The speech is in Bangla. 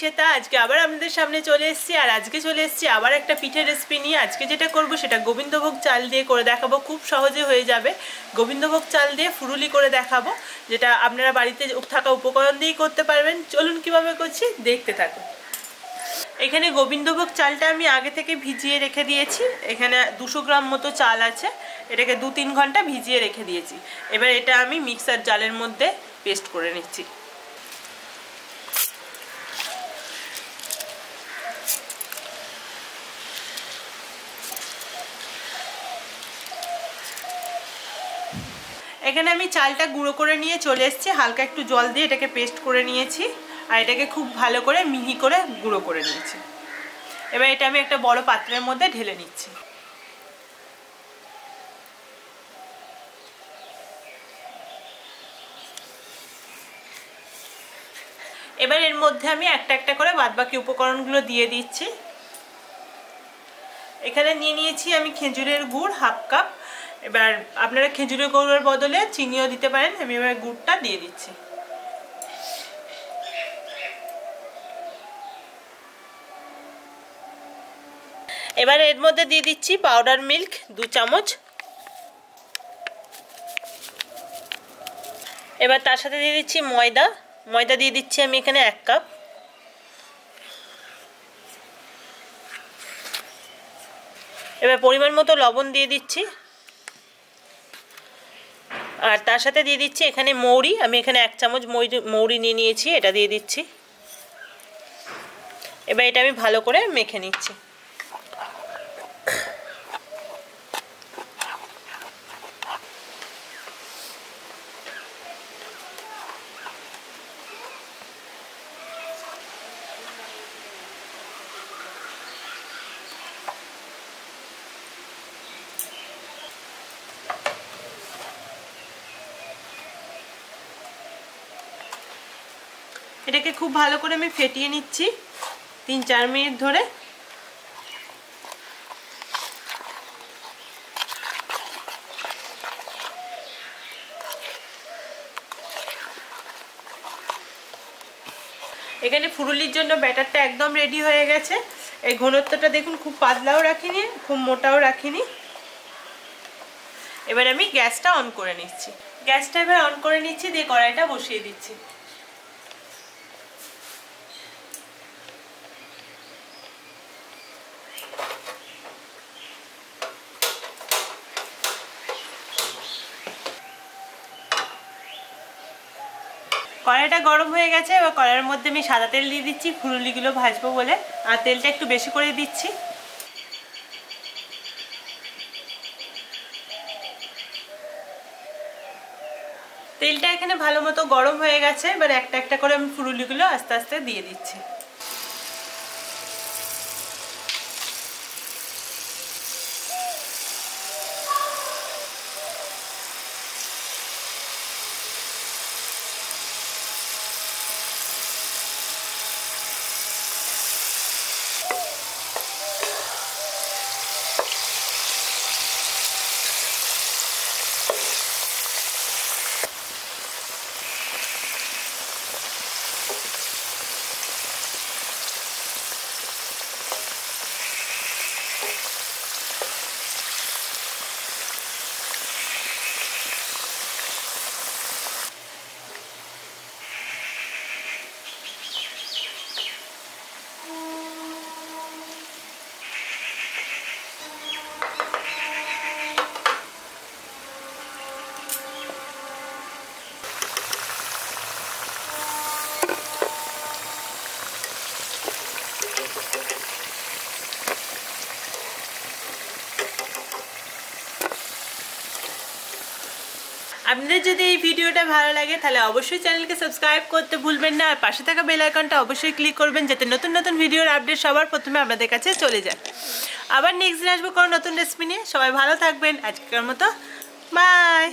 শ্বেতা। আজকে আবার আপনাদের সামনে চলে এসেছি, আর আজকে চলে এসেছি আবার একটা পিঠের রেসিপি নিয়ে। আজকে যেটা করব সেটা গোবিন্দভোগ চাল দিয়ে করে দেখাবো, খুব সহজে হয়ে যাবে। গোবিন্দভোগ চাল দিয়ে ফুরুলি করে দেখাবো, যেটা আপনারা বাড়িতে থাকা উপকরণ দিয়েই করতে পারবেন। চলুন কিভাবে করছি দেখতে থাকুন। এখানে গোবিন্দভোগ চালটা আমি আগে থেকে ভিজিয়ে রেখে দিয়েছি। এখানে 200 গ্রাম মতো চাল আছে, এটাকে 2-3 ঘন্টা ভিজিয়ে রেখে দিয়েছি। এবার এটা আমি মিক্সার জারের মধ্যে পেস্ট করে নিচ্ছি। এখানে আমি চালটা গুঁড়ো করে নিয়ে চলে এসেছি, হালকা একটু জল দিয়ে এটাকে পেস্ট করে নিয়েছি, আর এটাকে খুব ভালো করে মিহি করে গুঁড়ো করে নিয়েছি। এবার এটা আমি একটা বড় পাত্রের মধ্যে ঢেলে নিচ্ছি। এবার এর মধ্যে আমি একটা একটা করে বাদবাকি উপকরণগুলো দিয়ে দিচ্ছি। এখানে নিয়ে নিয়েছি আমি খেজুরের গুড় 1/2 কাপ। এবার আপনারা খেজুরের গুড়ের বদলে চিনিও দিতে পারেন। আমি এবার গুড়টা দিয়ে দিচ্ছি। এবার এর মধ্যে দিয়ে দিচ্ছি পাউডার মিল্ক 2 চামচ। এবার তার সাথে দিয়ে দিচ্ছি ময়দা দিয়ে দিচ্ছি আমি এখানে 1 কাপ। এবার পরিমাণ মতো লবণ দিয়ে দিচ্ছি, আর তার সাথে দিয়ে দিচ্ছি এখানে মৌরি। আমি এখানে 1 চামচ মৌরি নিয়ে নিয়েছি, এটা দিয়ে দিচ্ছি। এবার এটা আমি ভালো করে মেখে নিচ্ছি। এটাকে খুব ভালো করে আমি ফেটিয়ে নিচ্ছি 3-4 মিনিট ধরে। এখানে ফুরুলির জন্য ব্যাটারটা একদম রেডি হয়ে গেছে। এই ঘনত্বটা দেখুন, খুব পাতলাও রাখিনি, খুব মোটাও রাখিনি। এবার আমি গ্যাসটা অন করে নিচ্ছি। গ্যাসটা এবার অন করে নিচ্ছি, দিয়ে কড়াইটা বসিয়ে দিচ্ছি। কড়াইটা গরম হয়ে গেছে। এবার কড়াইয়ের মধ্যে আমি সাদা তেল দিয়ে দিচ্ছি ফুলুরিগুলো ভাজবো বলে, আর তেলটা একটু বেশি করে দিচ্ছি। তেলটা এখানে ভালো মতো গরম হয়ে গেছে। এবার একটা একটা করে আমি ফুলুরিগুলো আস্তে আস্তে দিয়ে দিচ্ছি। আপনাদের যদি এই ভিডিওটা ভালো লাগে তাহলে অবশ্যই চ্যানেলকে সাবস্ক্রাইব করতে ভুলবেন না, আর পাশে থাকা বেল আইকনটা অবশ্যই ক্লিক করবেন, যাতে নতুন নতুন ভিডিওর আপডেট সবার প্রথমে আপনাদের কাছে চলে যায়। আবার নেক্সট দিন আসবো কোনো নতুন রেসিপি নিয়ে। সবাই ভালো থাকবেন। আজকের মতো বাই।